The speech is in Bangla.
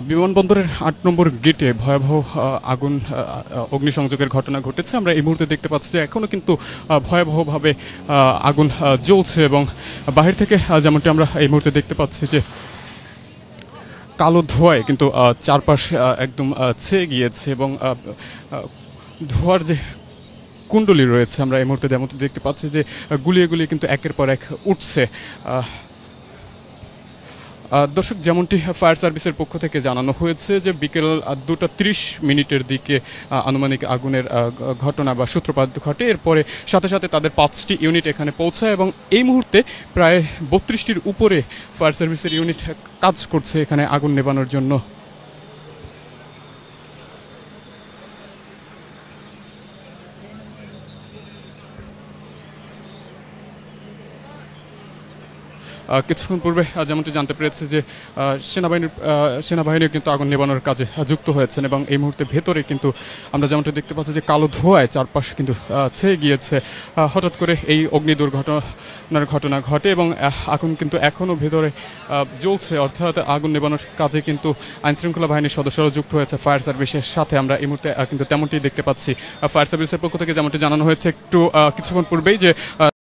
বিমানবন্দরের ৮ নম্বর গেটে ভয়াবহ আগুন অগ্নিসংযোগের ঘটনা ঘটেছে। আমরা এই মুহূর্তে দেখতে পাচ্ছি যে এখনও কিন্তু ভয়াবহভাবে আগুন জ্বলছে এবং বাহির থেকে যেমনটি আমরা এই মুহূর্তে দেখতে পাচ্ছি যে কালো ধোঁয়ায় কিন্তু চারপাশ একদম ছেয়ে গিয়েছে এবং ধোঁয়ার যে কুণ্ডলী রয়েছে আমরা এই মুহূর্তে যেমন দেখতে পাচ্ছি যে গুলিয়ে গুলিয়ে কিন্তু একের পর এক উঠছে। দর্শক, যেমনটি ফায়ার সার্ভিসের পক্ষ থেকে জানানো হয়েছে যে বিকেল 2টা 30 মিনিটের দিকে আনুমানিক আগুনের ঘটনা বা সূত্রপাত ঘটে। এরপরে সাথে সাথে তাদের 5টি ইউনিট এখানে পৌঁছায় এবং এই মুহূর্তে প্রায় 32টির উপরে ফায়ার সার্ভিসের ইউনিট কাজ করছে এখানে আগুন নেভানোর জন্য। কিছুক্ষণ পূর্বে যেমনটি জানতে পেরেছি যে সেনাবাহিনীও কিন্তু আগুন নেভানোর কাজে যুক্ত হয়েছেন এবং এই মুহূর্তে ভেতরে কিন্তু আমরা যেমনটি দেখতে পাচ্ছি যে কালো ধোঁয়ায় চারপাশ কিন্তু ছেয়ে গিয়েছে। হঠাৎ করে এই অগ্নি দুর্ঘটনার ঘটনা ঘটে এবং আগুন কিন্তু এখনও ভেতরে জ্বলছে, অর্থাৎ আগুন নেভানোর কাজে কিন্তু আইনশৃঙ্খলা বাহিনীর সদস্যরাও যুক্ত হয়েছে ফায়ার সার্ভিসের সাথে। আমরা এই মুহূর্তে কিন্তু তেমনটি দেখতে পাচ্ছি। ফায়ার সার্ভিসের পক্ষ থেকে যেমনটি জানানো হয়েছে একটু কিছুক্ষণ পূর্বেই যে